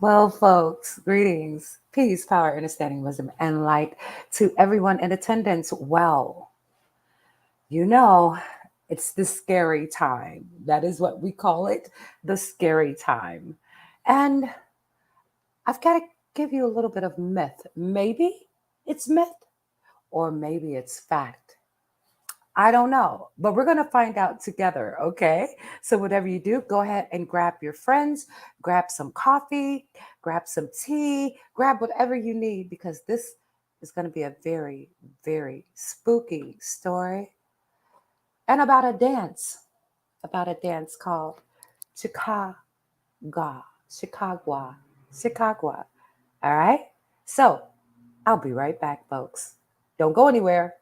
Well, folks, greetings, peace, power, understanding, wisdom, and light to everyone in attendance. Well, you know, it's the scary time. That is what we call it, the scary time. And I've got to give you a little bit of myth. Maybe it's myth, or maybe it's fact. I don't know, but we're going to find out together, okay? So, whatever you do, go ahead and grab your friends, grab some coffee, grab some tea, grab whatever you need because this is going to be a very, very spooky story and about a dance called Chicago, Chicago, Chicago. All right? So, I'll be right back, folks. Don't go anywhere.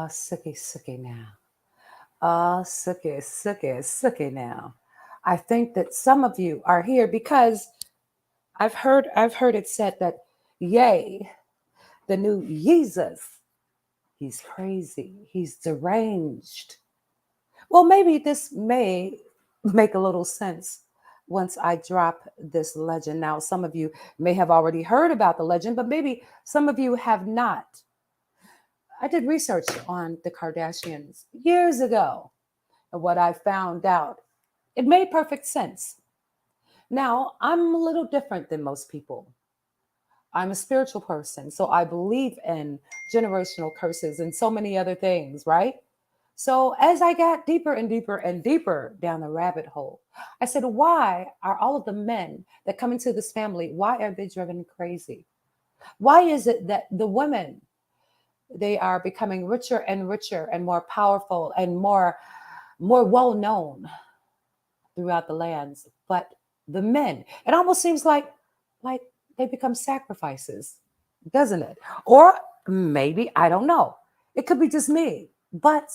Suki now. Suki now. I think that some of you are here because I've heard it said that yay, the new Jesus, he's crazy, he's deranged. Well, maybe this may make a little sense once I drop this legend. Now, some of you may have already heard about the legend, but maybe some of you have not. I did research on the Kardashians years ago, and what I found out, it made perfect sense. Now, I'm a little different than most people. I'm a spiritual person, so I believe in generational curses and so many other things, right? So, as I got deeper and deeper and deeper down the rabbit hole, I said, why are all of the men that come into this family, why are they driven crazy? Why is it that the women, they are becoming richer and richer and more powerful and more well known throughout the lands, but the men, it almost seems like they become sacrifices, doesn't it? Or maybe I don't know. It could be just me, but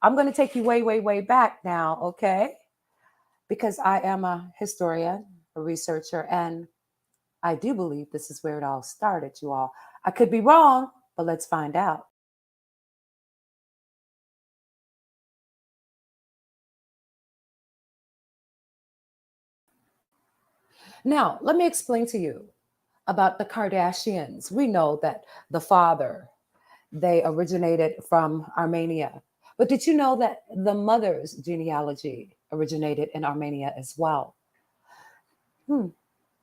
I'm going to take you way, way, way back now, okay? Because I am a historian, a researcher, and I do believe this is where it all started, you all. I could be wrong, but let's find out. Now, let me explain to you about the Kardashians. We know that the father, they originated from Armenia. But did you know that the mother's genealogy originated in Armenia as well? Hmm.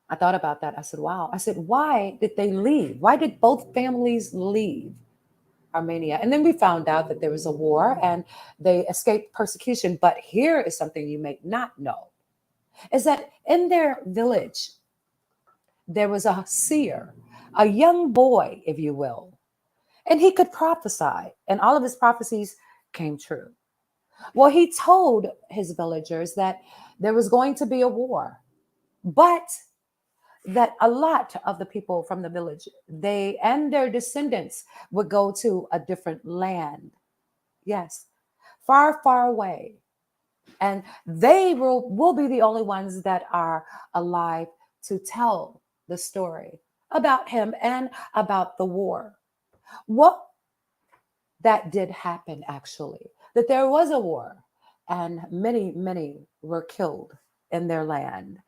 I thought about that. I said, wow. I said, why did they leave? Why did both families leave Armenia? And then we found out that there was a war and they escaped persecution. But here is something you may not know is that in their village, there was a seer, a young boy, if you will. And he could prophesy, and all of his prophecies came true. Well, he told his villagers that there was going to be a war, but that a lot of the people from the village, they and their descendants would go to a different land. Yes, far, far away. And they will be the only ones that are alive to tell the story about him and about the war. What that did happen, actually, that there was a war and many, many were killed in their land.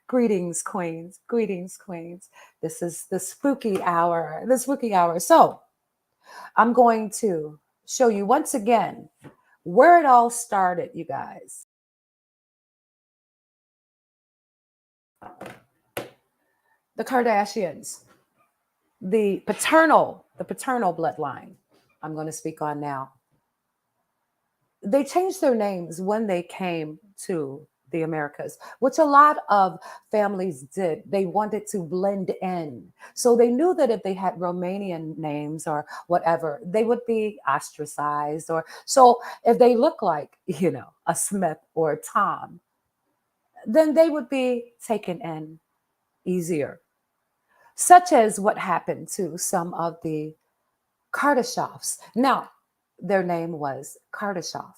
Greetings, queens. Greetings, queens. This is the spooky hour. The spooky hour. So I'm going to show you once again where it all started, you guys. The Kardashians, the paternal bloodline. I'm going to speak on now. They changed their names when they came to the Americas, which a lot of families did. They wanted to blend in. So they knew that if they had Romanian names or whatever, they would be ostracized. Or so if they look like, a Smith or a Tom, then they would be taken in easier. Such as what happened to some of the Kardaschoffs. Now, their name was Kardaschoff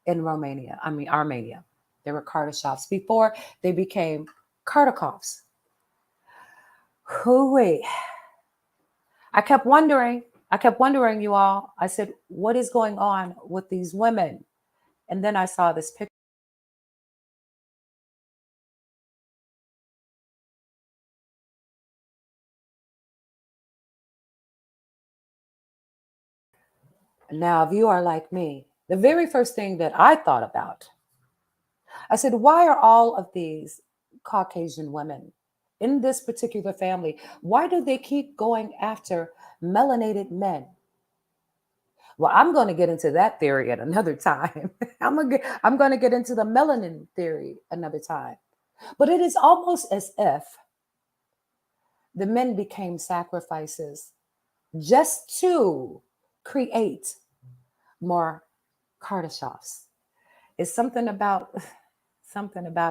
in Romania, I mean, Armenia. They were Kardaschoffs before they became Kardakovs. Hooey. I kept wondering, you all. I said, what is going on with these women? And then I saw this picture. Now, if you are like me, the very first thing that I thought about, I said, why are all of these Caucasian women in this particular family, why do they keep going after melanated men? Well, I'm going to get into that theory at another time. I'm going to get into the melanin theory another time. But it is almost as if the men became sacrifices just to create more Kardashoffs. It's something about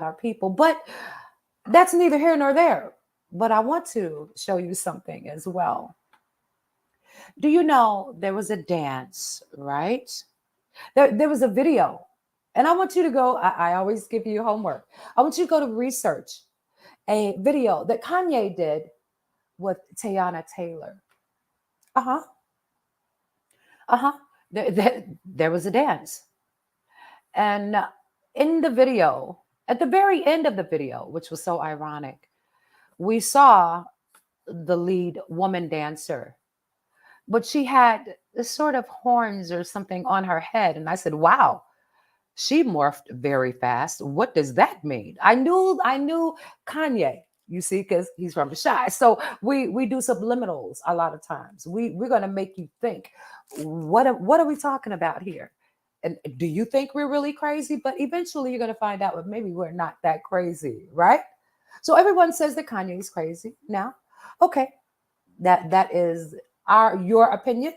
our people, but that's neither here nor there. But I want to show you something as well. Do you know there was a dance, right? There was a video. And I want you to go, I always give you homework. I want you to go to research a video that Kanye did with Tayana Taylor. Uh huh. Uh huh. There was a dance. And in the video, at the very end of the video, which was so ironic, we saw the lead woman dancer, but she had this sort of horns or something on her head. And I said, wow, she morphed very fast. What does that mean? I knew Kanye, you see, because he's from the shy. So we do subliminals a lot of times. We're gonna make you think, what are we talking about here? And do you think we're really crazy? But eventually you're gonna find out that maybe we're not that crazy, right? So everyone says that Kanye is crazy now. Okay, that is your opinion.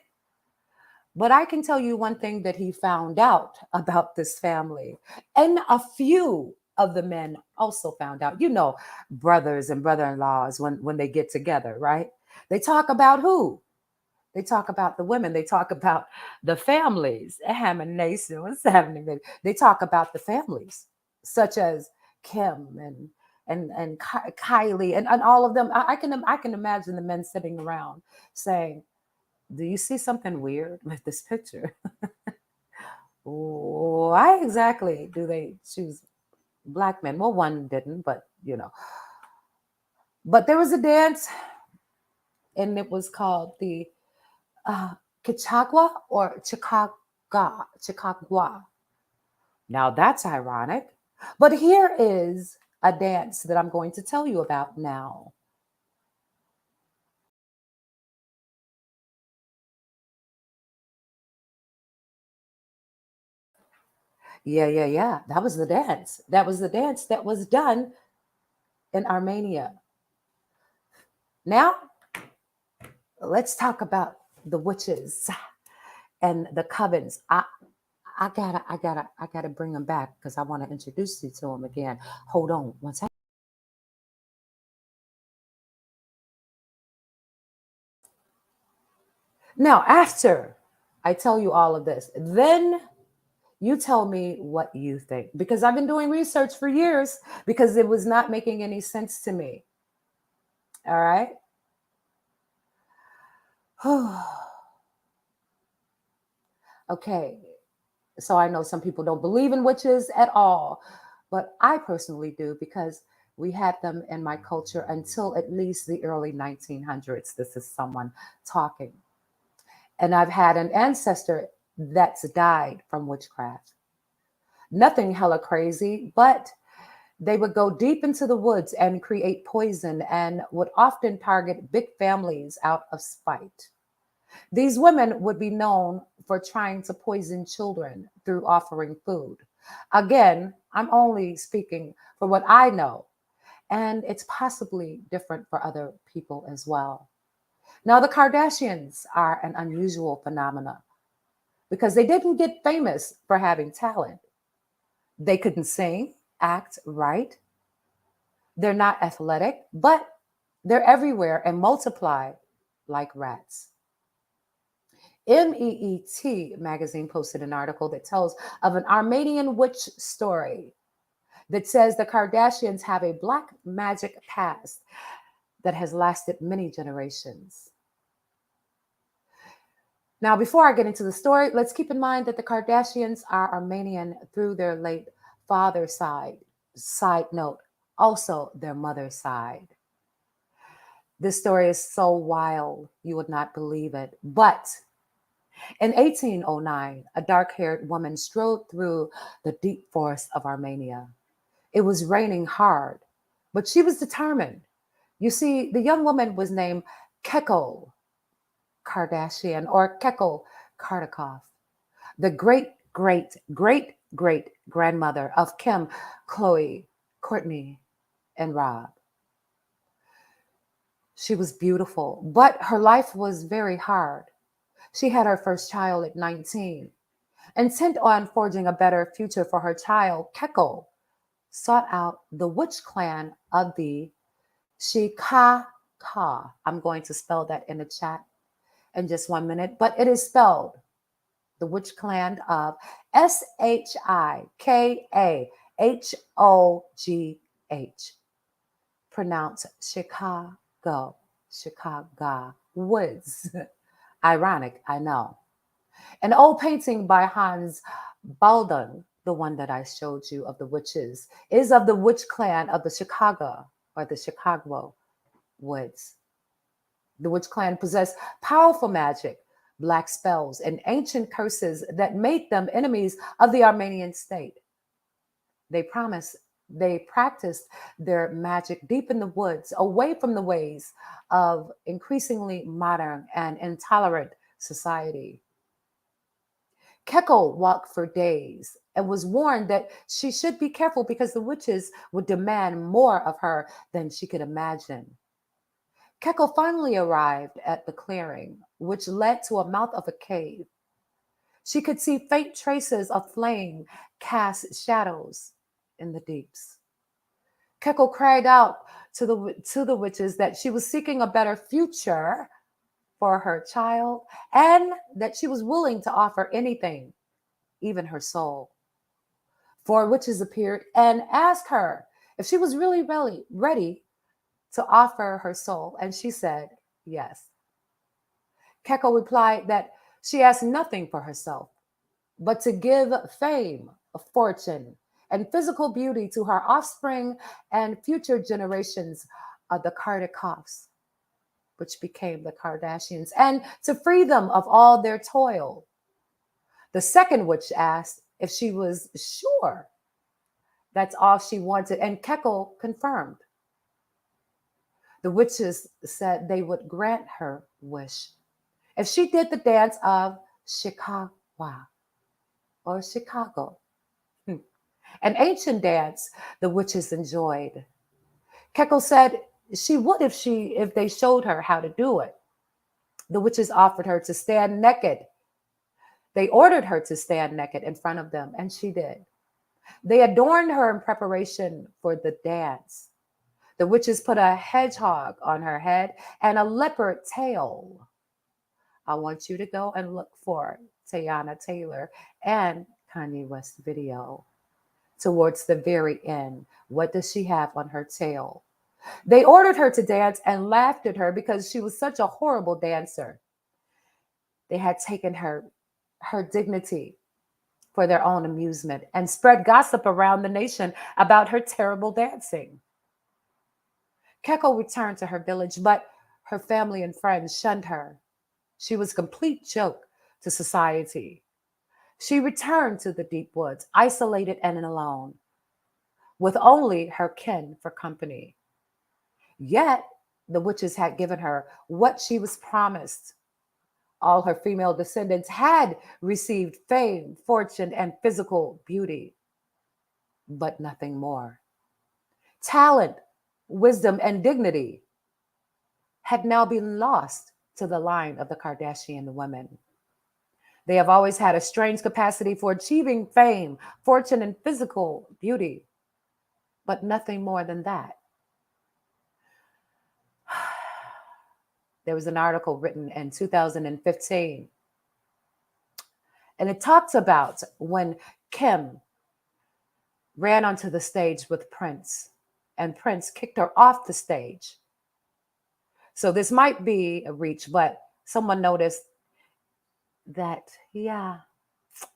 But I can tell you one thing that he found out about this family, and a few of the men also found out. Brothers and brother-in-laws when they get together, right? They talk about who? They talk about the women. They talk about the families. Ham Nation, what's happening, baby? They talk about the families, such as Kim and Kylie and all of them. I can imagine the men sitting around saying, do you see something weird with this picture? Why exactly do they choose black men? Well, one didn't, but. But there was a dance, and it was called the uh, Kichagua or Chicagua. Now that's ironic. But here is a dance that I'm going to tell you about now. Yeah, yeah, yeah. That was the dance. That was the dance that was done in Armenia. Now, let's talk about the witches and the covens. I gotta bring them back because I want to introduce you to them again. Hold on one second. Now, after I tell you all of this, then you tell me what you think because I've been doing research for years because it was not making any sense to me. All right. Okay. So I know some people don't believe in witches at all, but I personally do because we had them in my culture until at least the early 1900s. This is someone talking. And I've had an ancestor that's died from witchcraft. Nothing hella crazy, but they would go deep into the woods and create poison and would often target big families out of spite. These women would be known for trying to poison children through offering food. Again, I'm only speaking for what I know, and it's possibly different for other people as well. Now, the Kardashians are an unusual phenomenon because they didn't get famous for having talent. They couldn't sing, act, write. They're not athletic, but they're everywhere and multiply like rats. MEET magazine posted an article that tells of an Armenian witch story that says the Kardashians have a black magic past that has lasted many generations. Now, before I get into the story, let's keep in mind that the Kardashians are Armenian through their late father's side. Side note, also their mother's side. This story is so wild, you would not believe it. But in 1809, a dark haired woman strode through the deep forest of Armenia. It was raining hard, but she was determined. You see, the young woman was named Keko Kardashian or Keko Kardaschoff, the great, great, great, great grandmother of Kim, Chloe, Courtney, and Rob. She was beautiful, but her life was very hard. She had her first child at 19. Intent on forging a better future for her child, Keko sought out the witch clan of the Shikaka. I'm going to spell that in the chat in just 1 minute, but it is spelled the witch clan of Shikahogh, pronounced Chicago, Chicago Woods. Ironic, I know. An old painting by Hans Baldung, the one that I showed you of the witches, is of the witch clan of the Chicago or the Chicago Woods. The witch clan possessed powerful magic, black spells, and ancient curses that made them enemies of the Armenian state. They promised they practiced their magic deep in the woods, away from the ways of increasingly modern and intolerant society. Keko walked for days and was warned that she should be careful because the witches would demand more of her than she could imagine. Keko finally arrived at the clearing, which led to a mouth of a cave. She could see faint traces of flame cast shadows in the deeps. Keko cried out to the witches that she was seeking a better future for her child and that she was willing to offer anything, even her soul. Four witches appeared and asked her if she was really ready to offer her soul, and she said yes. Keko replied that she asked nothing for herself, but to give fame, a fortune, and physical beauty to her offspring and future generations of the Kardaschoffs, which became the Kardashians, and to free them of all their toil. The second witch asked if she was sure that's all she wanted, and Keko confirmed. The witches said they would grant her wish if she did the dance of Chicago or Chicago, an ancient dance the witches enjoyed. Keko said she would if they showed her how to do it. The witches offered her to stand naked. They ordered her to stand naked in front of them, and she did. They adorned her in preparation for the dance. The witches put a hedgehog on her head and a leopard tail. I want you to go and look for Teyana Taylor and Kanye West video towards the very end. What does she have on her tail? They ordered her to dance and laughed at her because she was such a horrible dancer. They had taken her dignity for their own amusement and spread gossip around the nation about her terrible dancing. Keko returned to her village, but her family and friends shunned her. She was a complete joke to society. She returned to the deep woods, isolated and alone, with only her kin for company. Yet, the witches had given her what she was promised. All her female descendants had received fame, fortune, and physical beauty, but nothing more. Talent, wisdom, and dignity had now been lost to the line of the Kardashian women. They have always had a strange capacity for achieving fame, fortune, and physical beauty, but nothing more than that. There was an article written in 2015, and it talks about when Kim ran onto the stage with Prince, and Prince kicked her off the stage. So this might be a reach, but someone noticed that, yeah,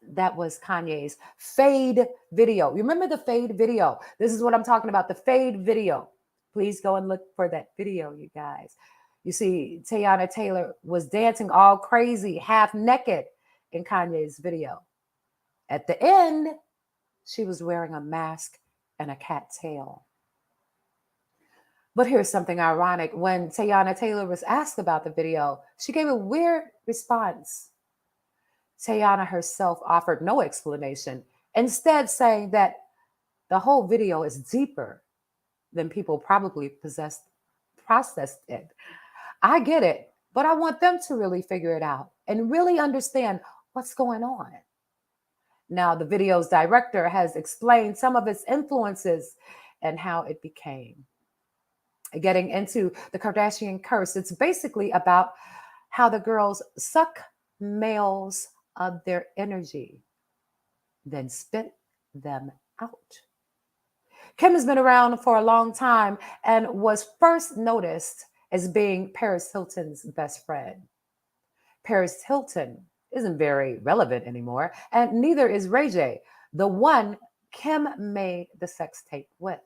that was Kanye's Fade video. You remember the Fade video? This is what I'm talking about, the Fade video. Please go and look for that video, you guys. You see, Teyana Taylor was dancing all crazy, half naked in Kanye's video. At the end, she was wearing a mask and a cat tail. But here's something ironic. When Teyana Taylor was asked about the video, she gave a weird response. Teyana herself offered no explanation, instead saying that the whole video is deeper than people probably processed it. I get it, but I want them to really figure it out and really understand what's going on. Now, the video's director has explained some of its influences and how it became. Getting into the Kardashian curse, it's basically about how the girls suck males of their energy, then spit them out. Kim has been around for a long time and was first noticed as being Paris Hilton's best friend. Paris Hilton isn't very relevant anymore, and neither is Ray J, the one Kim made the sex tape with.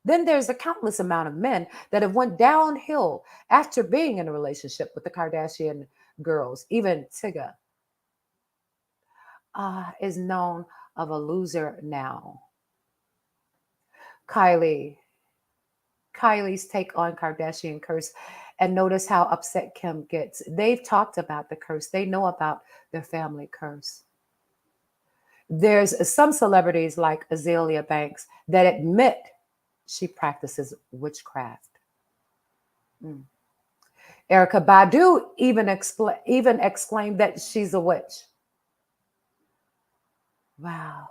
Then there's a countless amount of men that have went downhill after being in a relationship with the Kardashian girls. Even Tyga is known of a loser now. Kylie's take on Kardashian curse, and notice how upset Kim gets. They've talked about the curse. They know about their family curse. There's some celebrities like Azalea Banks that admit she practices witchcraft. Erica Badu even exclaimed that she's a witch. Wow.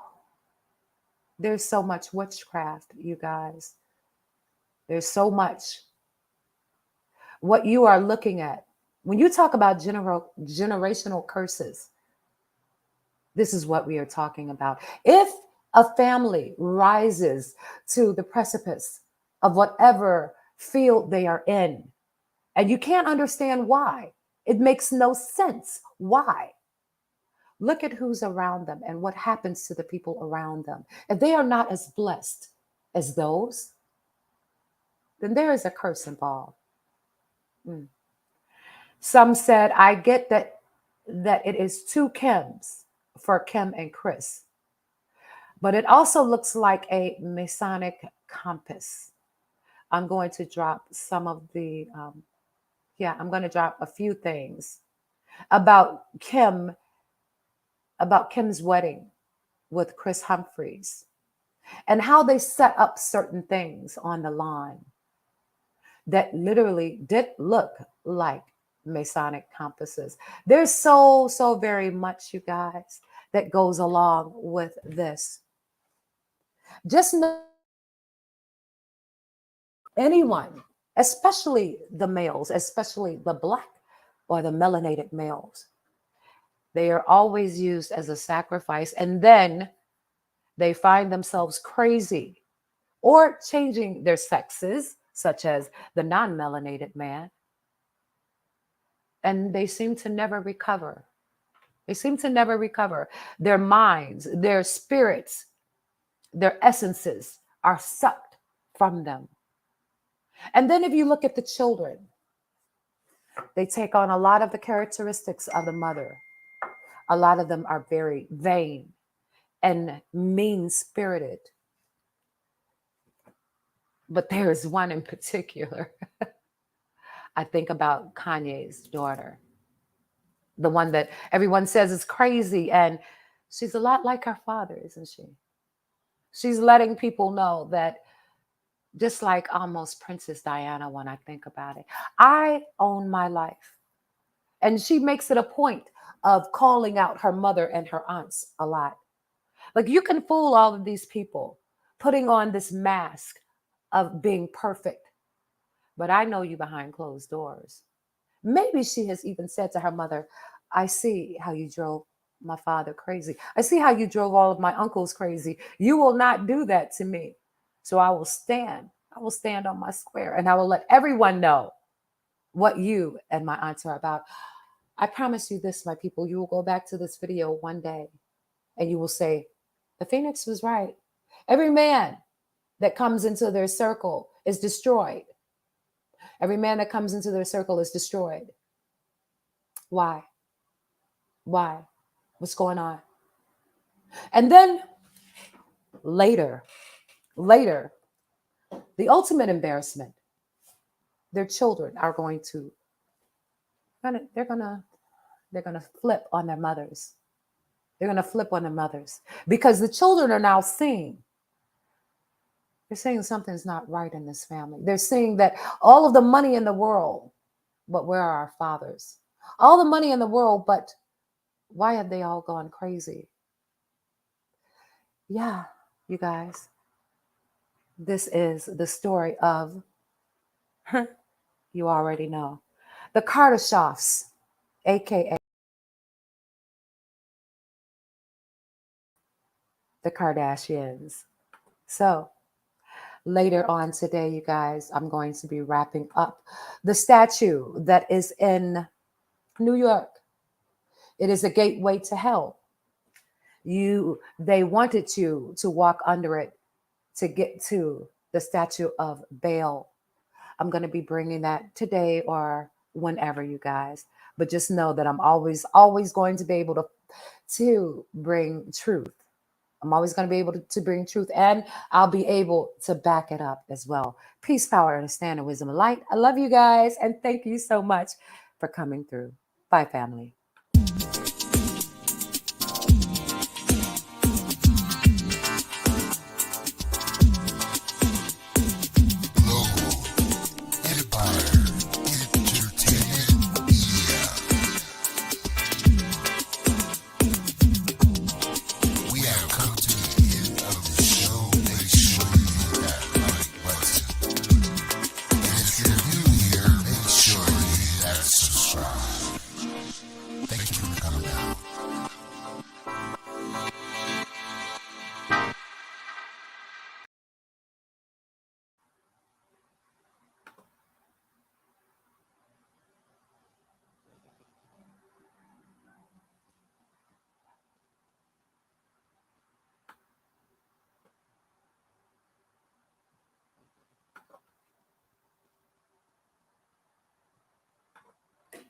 There's so much witchcraft, you guys. There's so much. What you are looking at, when you talk about generational curses, this is what we are talking about. If a family rises to the precipice of whatever field they are in, and you can't understand why, it makes no sense. Why? Look at who's around them and what happens to the people around them. If they are not as blessed as those, then there is a curse involved. Some said, I get that it is two Kims for Kim and Chris, but it also looks like a Masonic compass. I'm going to drop some of the, I'm going to drop a few things about Kim's wedding with Chris Humphries and how they set up certain things on the line that literally did look like Masonic compasses. There's so very much, you guys, that goes along with this. Just know anyone, especially the males, especially the black or the melanated males, they are always used as a sacrifice. And then they find themselves crazy or changing their sexes, such as the non melanated man, and they seem to never recover. They seem to never recover. Their minds, their spirits, their essences are sucked from them. And then if you look at the children, they take on a lot of the characteristics of the mother. A lot of them are very vain and mean spirited. But there is one in particular. I think about Kanye's daughter, the one that everyone says is crazy. And she's a lot like her father, isn't she? She's letting people know that, just like almost Princess Diana, when I think about it, I own my life. And she makes it a point of calling out her mother and her aunts a lot. Like, you can fool all of these people putting on this mask of being perfect, but I know you behind closed doors. Maybe she has even said to her mother, I see how you drove my father crazy. I see how you drove all of my uncles crazy. You will not do that to me. So I will stand. I will stand on my square and I will let everyone know what you and my aunts are about. I promise you this, my people, you will go back to this video one day and you will say, the Phoenix was right. Every man that comes into their circle is destroyed. Every man that comes into their circle is destroyed. Why? Why? What's going on? And then later, the ultimate embarrassment, their children are going to, they're gonna flip on their mothers. They're gonna flip on their mothers because the children are now seeing. They're saying something's not right in this family. They're saying that all of the money in the world, but where are our fathers? All the money in the world, but why have they all gone crazy? Yeah, you guys, this is the story of, you already know, the Kardaschoffs, aka the Kardashians. So later on today, you guys, I'm going to be wrapping up the statue that is in New York. It is a gateway to hell. They wanted you to walk under it to get to the statue of Baal. I'm going to be bringing that today or whenever, you guys. But just know that I'm always going to be able to bring truth. I'm always going to be able to bring truth, and I'll be able to back it up as well. Peace, power, understanding, wisdom, and light. I love you guys, and thank you so much for coming through. Bye, family.